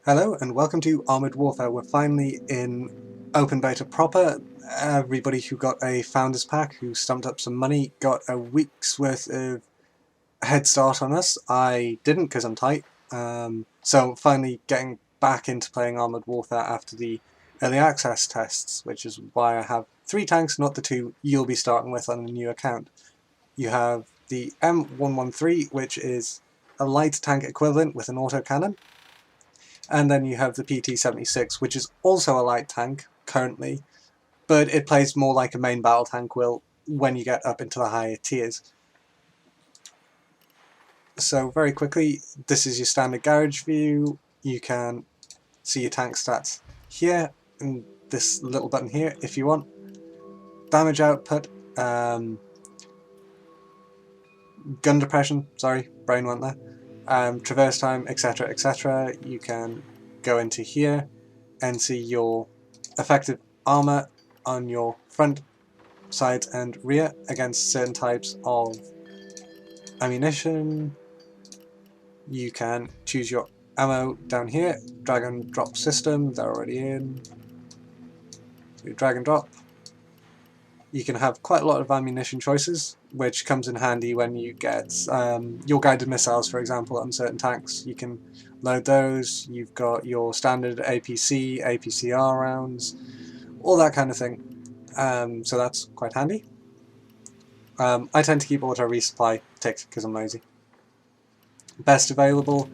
Hello and welcome to Armoured Warfare. We're finally in open beta proper. Everybody who got a Founders Pack, who stumped up some money, got a week's worth of head start on us. I didn't because I'm tight. So finally getting back into playing Armoured Warfare after the early access tests, which is why I have 3 tanks, not the 2 you'll be starting with on a new account. You have the M113, which is a light tank equivalent with an autocannon. And then you have the PT-76, which is also a light tank currently, but it plays more like a main battle tank will when you get up into the higher tiers. So very quickly, this is your standard garage view. You can see your tank stats here, and this little button here if you want. Damage output, gun depression, sorry, brain went there. Traverse time, etc, etc. You can go into here and see your effective armor on your front, sides and rear against certain types of ammunition. You can choose your ammo down here, drag and drop system, they're already in. So you drag and drop. You can have quite a lot of ammunition choices, which comes in handy when you get your guided missiles, for example, on certain tanks. You can load those. You've got your standard APC, APCR rounds, all that kind of thing. So that's quite handy. I tend to keep auto resupply ticked because I'm lazy. Best available.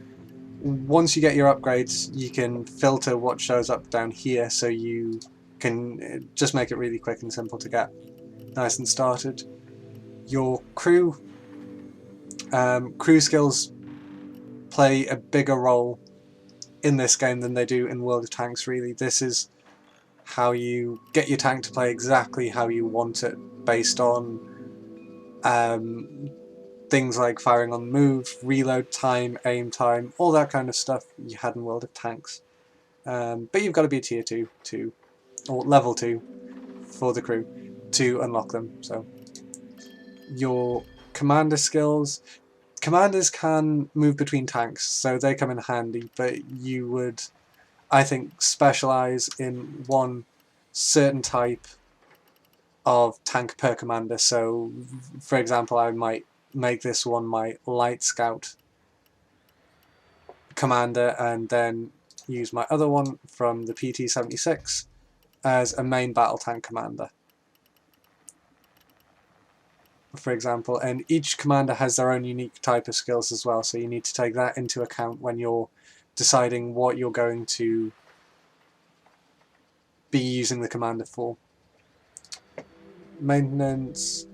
Once you get your upgrades, you can filter what shows up down here, so you can just make it really quick and simple to get nice and started. Your crew skills play a bigger role in this game than they do in World of Tanks, really. This is how you get your tank to play exactly how you want it, based on things like firing on the move, reload time, aim time, all that kind of stuff you had in World of Tanks. But you've got to be tier 2 or level 2 for the crew to unlock them. So your commander skills, commanders can move between tanks, so they come in handy, but you would, I think, specialize in one certain type of tank per commander. So for example, I might make this one my light scout commander and then use my other one from the PT-76 as a main battle tank commander, for example. And each commander has their own unique type of skills as well, so you need to take that into account when you're deciding what you're going to be using the commander for. Maintenance,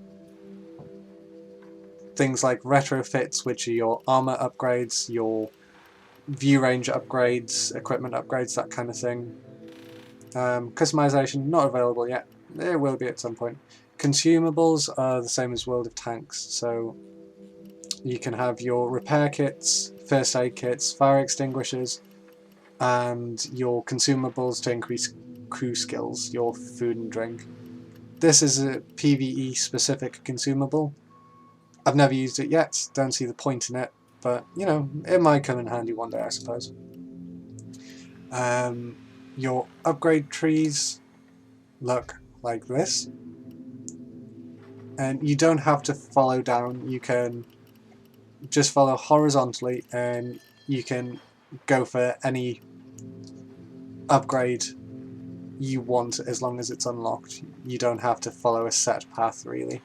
things like retrofits, which are your armor upgrades, your view range upgrades, equipment upgrades, that kind of thing. Customization, not available yet. It will be at some point. Consumables are the same as World of Tanks, so you can have your repair kits, first aid kits, fire extinguishers, and your consumables to increase crew skills, your food and drink. This is a PvE specific consumable. I've never used it yet, don't see the point in it, but you know, it might come in handy one day, I suppose. Your upgrade trees look like this, and you don't have to follow down, you can just follow horizontally and you can go for any upgrade you want as long as it's unlocked. You don't have to follow a set path, really.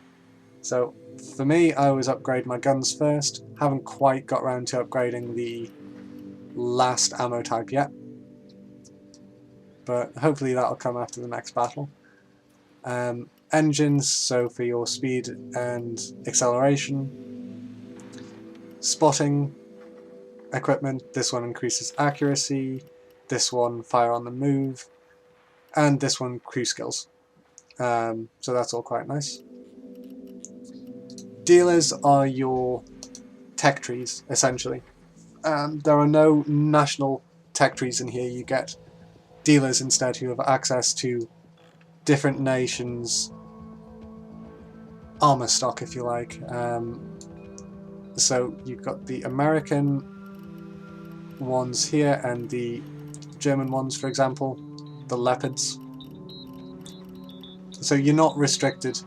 So for me, I always upgrade my guns first. Haven't quite got around to upgrading the last ammo type yet, but hopefully that'll come after the next battle. Engines, so for your speed and acceleration. Spotting equipment, this one increases accuracy, this one fire on the move, and this one crew skills. So that's all quite nice. Dealers are your tech trees, essentially. There are no national tech trees in here. You get dealers instead who have access to different nations' armor stock, if you like. So you've got the American ones here and the German ones, for example, the Leopards. So you're not restricted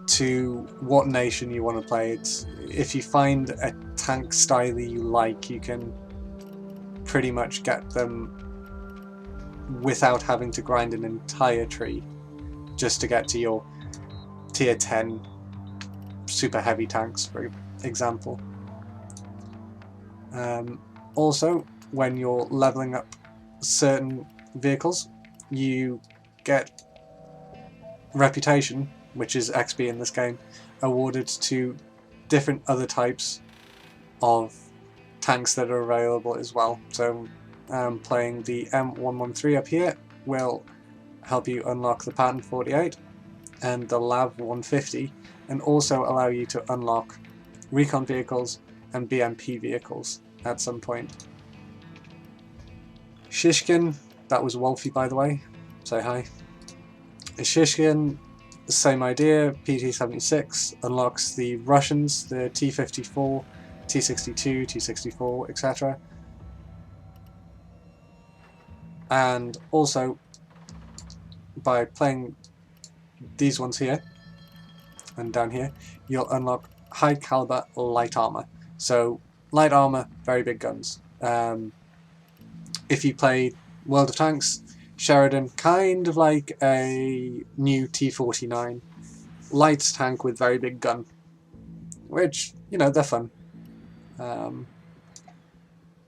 to what nation you want to play. It's, if you find a tank style you like, you can pretty much get them without having to grind an entire tree just to get to your tier 10 super heavy tanks, for example. Also, when you're leveling up certain vehicles, you get reputation, which is XP in this game, awarded to different other types of tanks that are available as well. So playing the M113 up here will help you unlock the Patton 48 and the LAV 150, and also allow you to unlock recon vehicles and BMP vehicles at some point. Shishkin, that was Wolfie by the way, say hi. Shishkin, same idea, PT-76 unlocks the Russians, the T-54, T-62, T-64, etc. And also, by playing these ones here, and down here, you'll unlock high caliber light armor. So, light armor, very big guns. If you play World of Tanks, Sheridan, kind of like a new T-49. Light tank with very big gun. Which, you know, they're fun.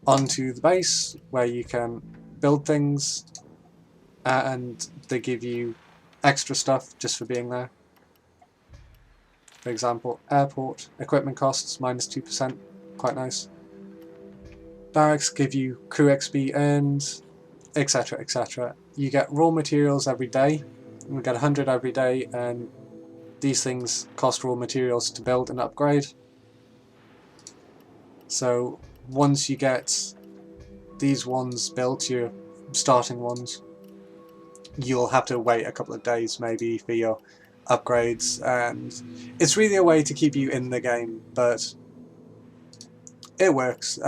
Onto the base, where you can build things, and they give you extra stuff just for being there. For example, airport, equipment costs, minus 2%, quite nice. Barracks give you crew XP earned, etc, etc. You get raw materials every day, you get 100 every day, and these things cost raw materials to build and upgrade. So once you get these ones built, your starting ones, you'll have to wait a couple of days maybe for your upgrades, and it's really a way to keep you in the game, but it works.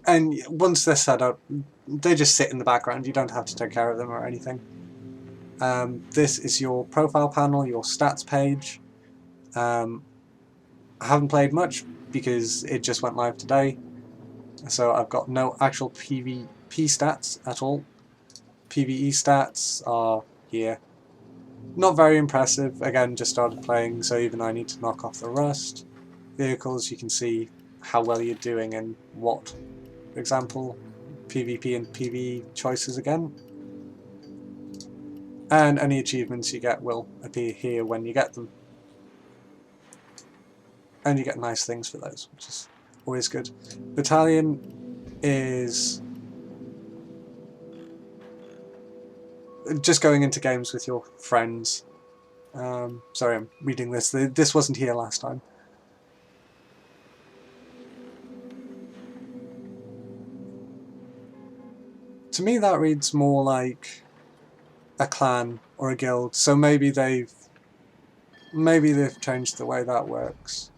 And once they're set up, they just sit in the background, you don't have to take care of them or anything. This is your profile panel, your stats page. I haven't played much because it just went live today, so I've got no actual PvP stats at all. PvE stats are here. Not very impressive, again just started playing, so even I need to knock off the rust. Vehicles, you can see how well you're doing and what. For example, PvP and PvE choices again. And any achievements you get will appear here when you get them. And you get nice things for those, which is always good. Battalion is just going into games with your friends. Sorry, I'm reading this. This wasn't here last time. To me that reads more like a clan or a guild, so maybe they've changed the way that works.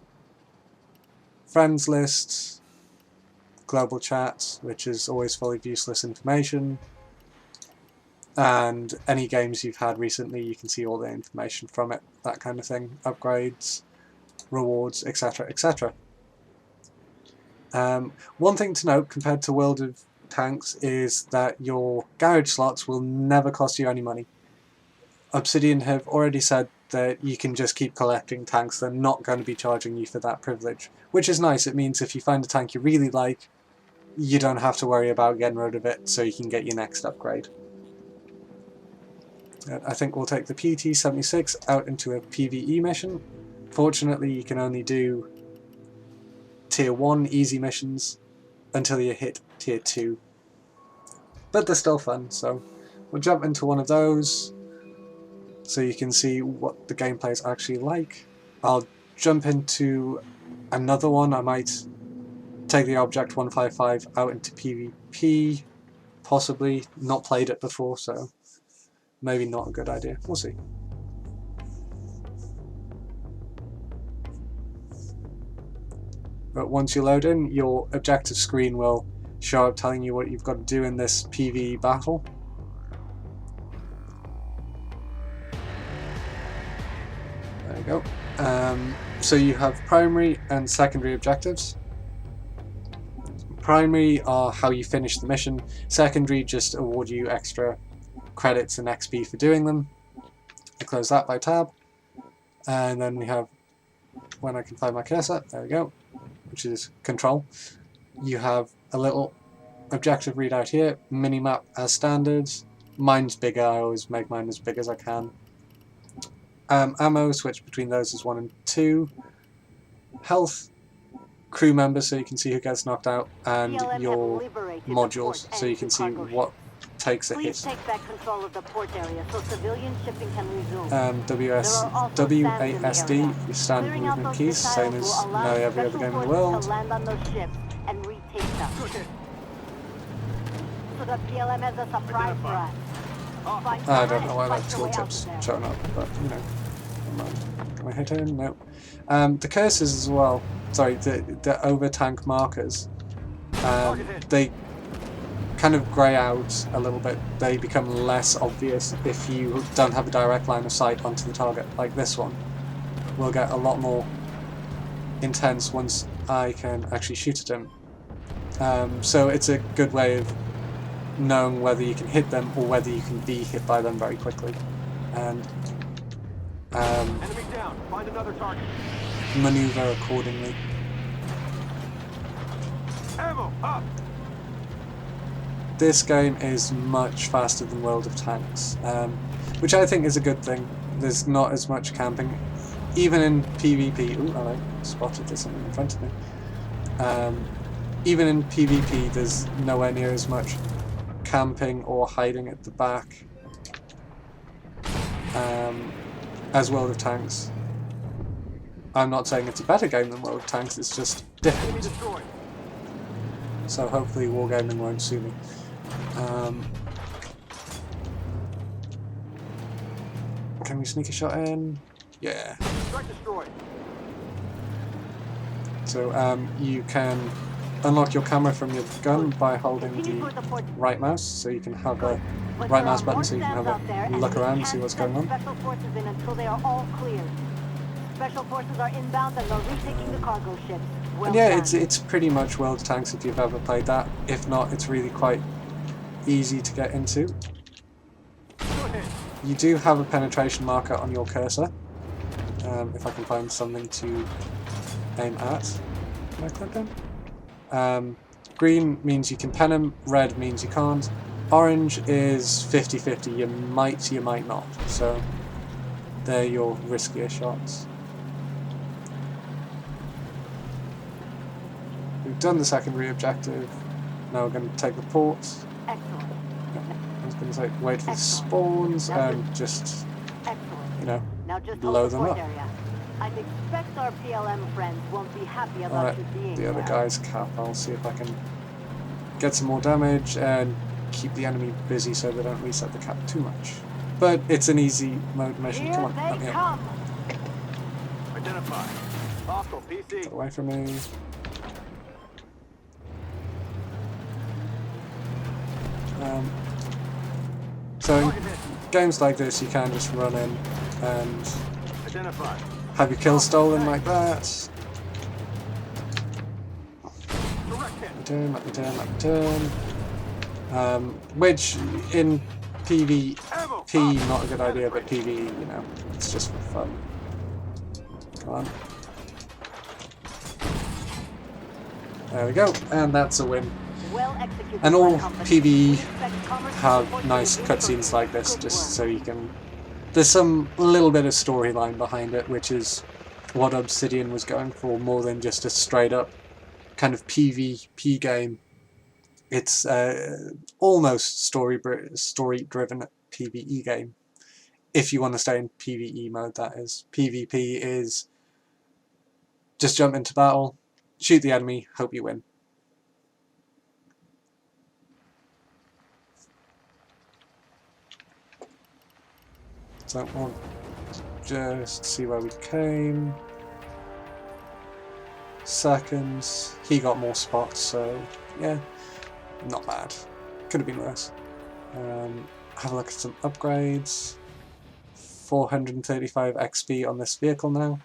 Friends list, global chat, which is always full of useless information, and any games you've had recently, you can see all the information from it, that kind of thing, upgrades, rewards, etc, etc. One thing to note compared to World of Tanks is that your garage slots will never cost you any money. Obsidian have already said that you can just keep collecting tanks, they're not going to be charging you for that privilege, which is nice. It means if you find a tank you really like, you don't have to worry about getting rid of it so you can get your next upgrade. I think we'll take the PT-76 out into a PvE mission. Fortunately you can only do tier 1 easy missions until you hit tier 2. But they're still fun, so we'll jump into one of those so you can see what the gameplay is actually like. I'll jump into another one. I might take the Object 155 out into PvP, possibly. Not played it before, so maybe not a good idea. We'll see. But once you load in, your objective screen will show up telling you what you've got to do in this PvE battle. There you go. So you have primary and secondary objectives. Primary are how you finish the mission. Secondary just award you extra credits and XP for doing them. I close that by tab. And then we have, when I can find my cursor, there we go, which is control. You have a little objective readout here, minimap as standard. Mine's bigger, I always make mine as big as I can. Ammo, switch between those is 1 and 2. Health, crew members so you can see who gets knocked out, and your modules so you can see what takes a hit. Take back control of the port area so civilian shipping can resume. WASD, your standard movement keys, same as nearly every other game in the world. Land on those ships and retake them. So the PLM has a surprise for us. I don't know why that tooltip's showing up, but you know, never mind. Can I hit him? No. The cursors as well, sorry, the over-tank markers, they kind of grey out a little bit. They become less obvious if you don't have a direct line of sight onto the target, like this one. Will get a lot more intense once I can actually shoot at him. So it's a good way of knowing whether you can hit them or whether you can be hit by them very quickly. And enemy down. Find another target. maneuver accordingly. Ammo up. This game is much faster than World of Tanks, which I think is a good thing. There's not as much camping, even in PvP. Ooh, I spotted there's something in front of me. Even in PvP, there's nowhere near as much camping or hiding at the back as World of Tanks. I'm not saying it's a better game than World of Tanks, it's just different. So hopefully Wargaming won't sue me. Can we sneak a shot in? Yeah. So you can unlock your camera from your gun by holding the right mouse, so you can have a right mouse button so you can have a look around and see what's going on. Special forces in until they are all cleared. Special forces are inbound and they're retaking the cargo ships. Well And yeah, done. it's pretty much World of Tanks if you've ever played that. If not, it's really quite easy to get into. You do have a penetration marker on your cursor. If I can find something to aim at. Can I click them? Green means you can pen them, red means you can't. Orange is 50-50, you might not. So they're your riskier shots. We've done the secondary objective. Now we're going to take the port. Excellent. I was going to say wait for the spawns and just, you know, Now just blow hold the them port up. area. I expect our PLM friends won't be happy about Alright, you being the other there. guy's cap. I'll see if I can get some more damage and keep the enemy busy so they don't reset the cap too much. But it's an easy mode mission. Here Come on, they help me out. come. Identify. Hostile PC. Get away from me. So in games like this, you can just run in and Identify. have your kill stolen like that. Direct hit. Let me turn. Which in PvP not a good idea, but PvE, you know, it's just for fun. Come on. There we go, and that's a win. Well executed, And all company. PvE Expect commerce have support nice to be cutscenes like this, Good just work. so you can... There's some little bit of storyline behind it, which is what Obsidian was going for, more than just a straight up kind of PvP game. It's almost story-driven PvE game, if you want to stay in PvE mode, that is. PvP is just jump into battle, shoot the enemy, hope you win. So we'll just see where we came. Seconds. He got more spots, so yeah. not bad. Could have been worse. Have a look at some upgrades. 435 XP on this vehicle now.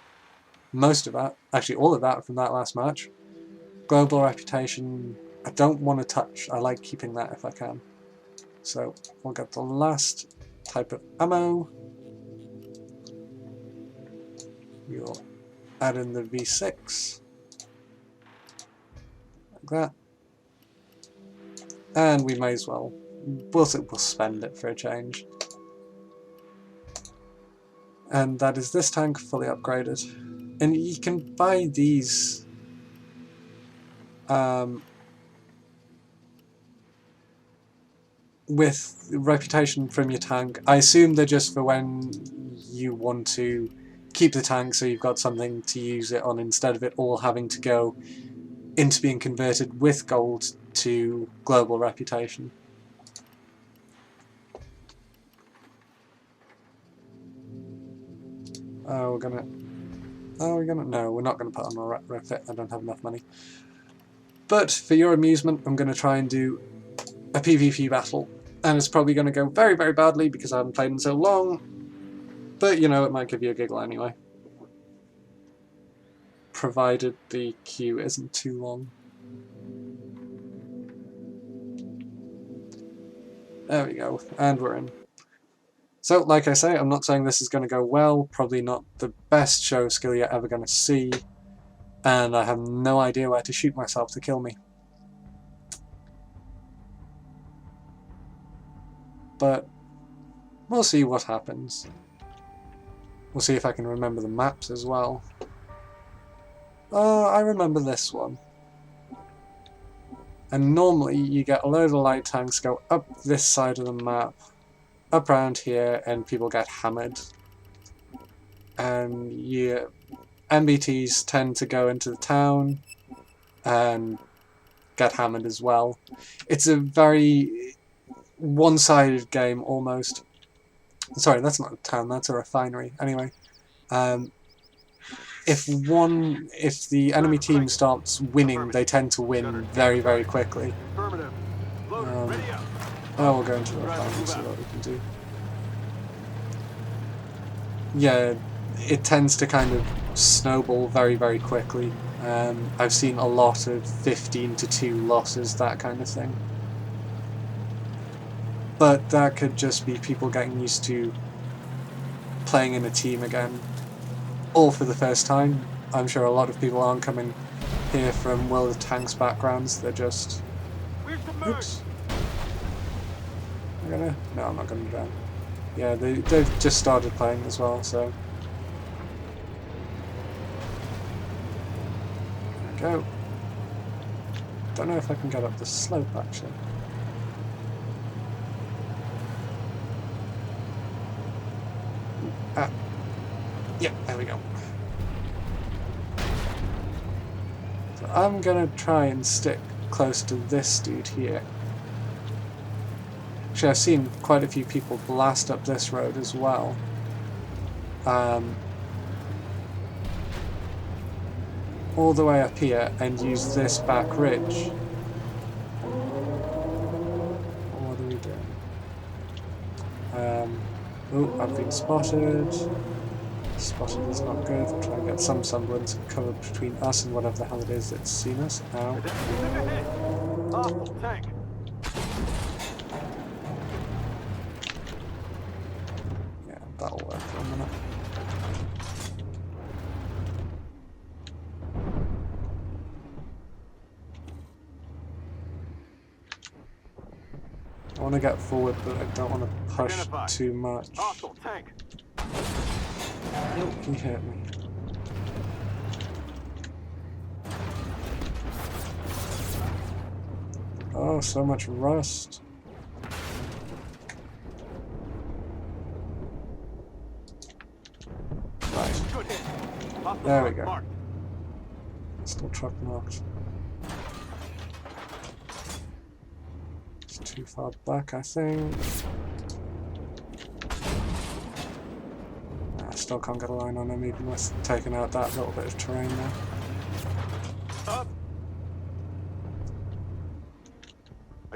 Most of that, actually all of that from that last match. Global reputation, I don't want to touch. I like keeping that if I can. So we'll get the last type of ammo. We'll add in the V6. Like that. And we may as well. We'll spend it for a change. And that is this tank fully upgraded. And you can buy these with reputation from your tank. I assume they're just for when you want to keep the tank so you've got something to use it on instead of it all having to go into being converted with gold to global reputation. No, we're not gonna put on a refit. I don't have enough money. But for your amusement, I'm gonna try and do a PvP battle, and it's probably gonna go very, very badly because I haven't played in so long. But you know, it might give you a giggle anyway, provided the queue isn't too long. There we go, and we're in. So, like I say, I'm not saying this is going to go well, probably not the best show of skill you're ever going to see, and I have no idea where to shoot myself to kill me. But we'll see what happens. We'll see if I can remember the maps as well. Oh, I remember this one. And normally you get a load of light tanks go up this side of the map, up around here, and people get hammered. And MBTs tend to go into the town and get hammered as well. It's a very one-sided game almost. Sorry, that's not a town, that's a refinery. Anyway, if the enemy team starts winning, they tend to win very, very quickly. We'll go into the refinery and see what we can do. Yeah, it tends to kind of snowball very, very quickly. I've seen a lot of 15-2 losses, that kind of thing. But that could just be people getting used to playing in a team again, all for the first time. I'm sure a lot of people aren't coming here from World of Tanks backgrounds, they're just... Oops. No, I'm not gonna drown. Yeah, they've just started playing as well, so... There we go. Don't know if I can get up the slope, actually. Yeah, there we go. So I'm gonna try and stick close to this dude here. Actually, I've seen quite a few people blast up this road as well. All the way up here and use this back ridge. What are we doing? Oh, I've been spotted. Spotted is not good. We'll try and get some semblance of cover between us and whatever the hell it is that's seen us. Ow. Tank. Yeah, that'll work for a minute. I want to get forward, but I don't want to push too much. Tank. Nope, he hit me. Oh, so much rust. Right. There we go. Still truck marked. It's too far back, I think. I still can't get a line on him even with taking out that little bit of terrain there.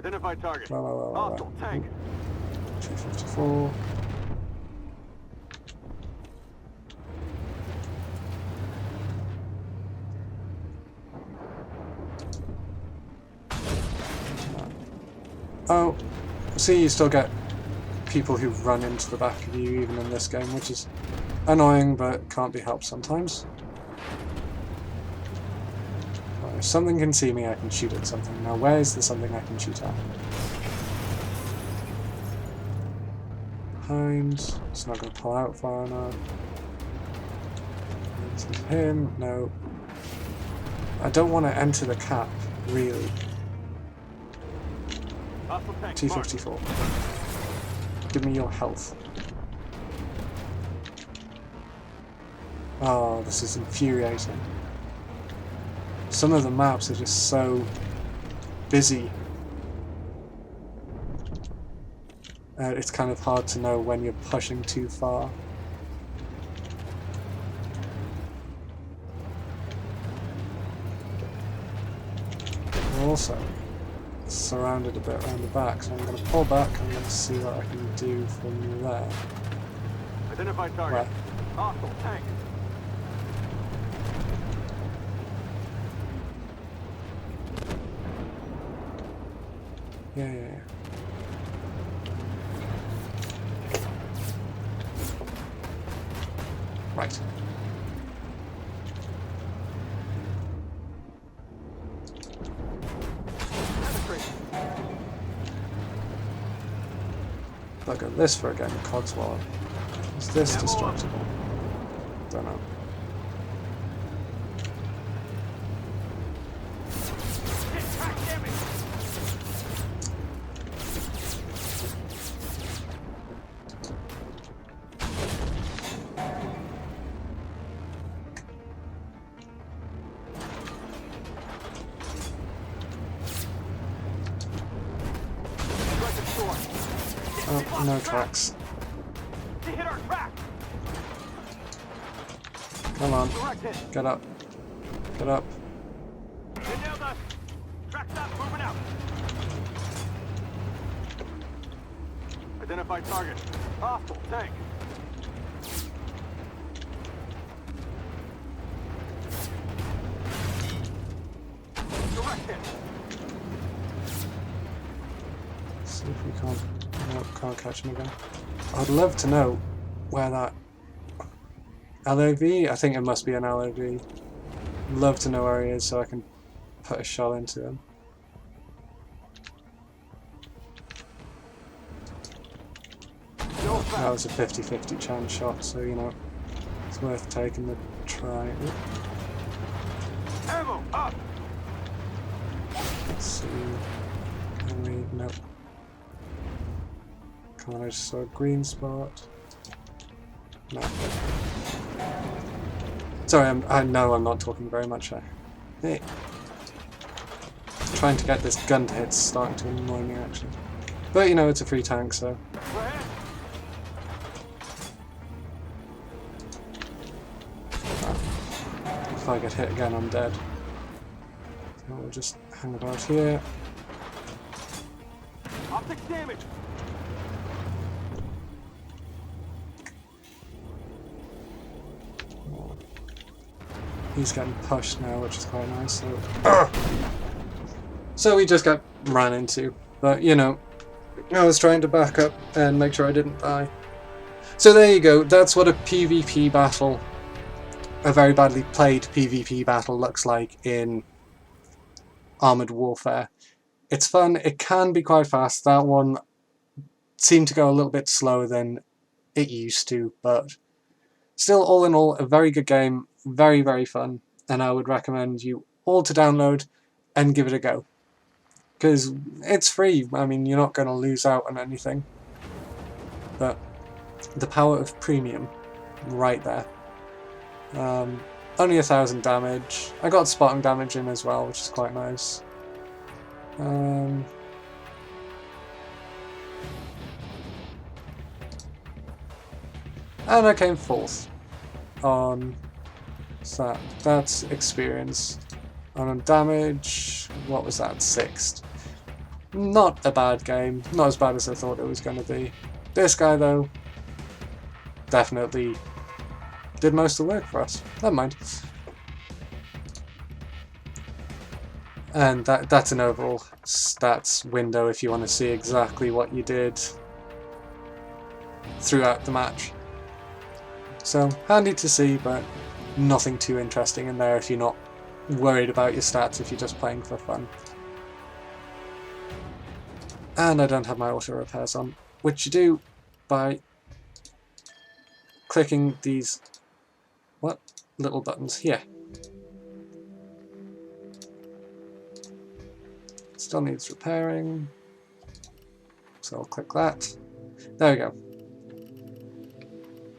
Identify target. Well. Hostile tank. 254. Oh, see, you still get people who run into the back of you even in this game, which is annoying, but can't be helped sometimes. Well, if something can see me, I can shoot at something. Now, where is the something I can shoot at? Behind. It's not going to pull out far enough. This is him. No. I don't want to enter the cap, really. Hostile tank. 254. Give me your health. Oh, this is infuriating. Some of the maps are just so busy. It's kind of hard to know when you're pushing too far. We're also surrounded a bit around the back, so I'm going to pull back. I'm going to see what I can do from there. Identify target. Right. Hostile tank. Yeah. Right. Look at this for a game of Codswallop. Is this destructible? Don't know. Oh, no tracks. They hit our track. Come on. Direct hit. Get up. Get up. They nailed us. Track stop. Moving out. Identify target. Hostile tank. Direct hit. See if we can't. Nope, can't catch him again. I'd love to know where that LAV. I think it must be an LAV. Love to know where he is so I can put a shell into him. That was a 50-50 chance shot, so you know it's worth taking the try. Ammo up. Let's see. Nope. Come on, I just saw a green spot. No. Sorry, I know I'm not talking very much. Hey. Trying to get this gun to hit's starting to annoy me actually. But you know, it's a free tank, so. If I get hit again, I'm dead. So we'll just hang about here. Optic damage. He's getting pushed now, which is quite nice. So we just got ran into, but you know, I was trying to back up and make sure I didn't die. So there you go. That's what a PvP battle, a very badly played PvP battle, looks like in Armored Warfare. It's fun. It can be quite fast. That one seemed to go a little bit slower than it used to, but still, all in all, a very good game. Very, very fun, and I would recommend you all to download and give it a go. Because it's free, I mean, you're not going to lose out on anything. But the power of premium, right there. Only 1,000 damage. I got spotting damage in as well, which is quite nice. And I came 4th on... So that's experience. And on damage, what was that? 6th. not a bad game, not as bad as I thought it was going to be. This guy though, definitely did most of the work for us. Never mind. And that's an overall stats window if you want to see exactly what you did throughout the match. So handy to see, but nothing too interesting in there if you're not worried about your stats, if you're just playing for fun. And I don't have my auto repairs on, which you do by clicking these little buttons here. Still needs repairing, so I'll click that. There we go.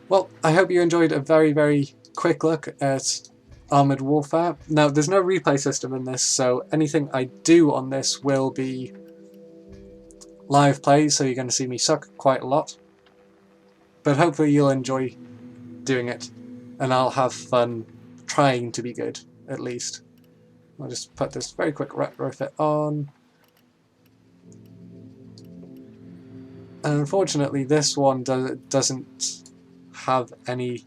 Well, I hope you enjoyed a very, very quick look at Armored Warfare. Now, there's no replay system in this, so anything I do on this will be live play, so you're going to see me suck quite a lot. But hopefully you'll enjoy doing it, and I'll have fun trying to be good, at least. I'll just put this very quick retrofit on. And unfortunately this one doesn't have any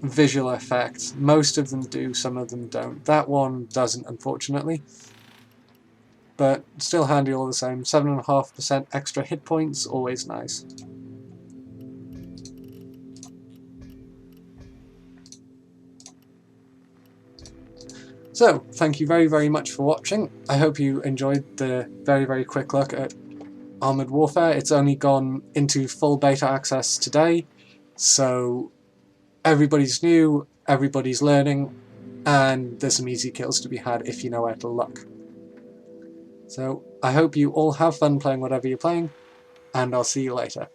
visual effects. Most of them do, some of them don't. That one doesn't, unfortunately. But still handy all the same. 7.5% extra hit points, always nice. So, thank you very, very much for watching. I hope you enjoyed the very, very quick look at Armored Warfare. It's only gone into full beta access today, so everybody's new, everybody's learning, and there's some easy kills to be had if you know where to look. So, I hope you all have fun playing whatever you're playing, and I'll see you later.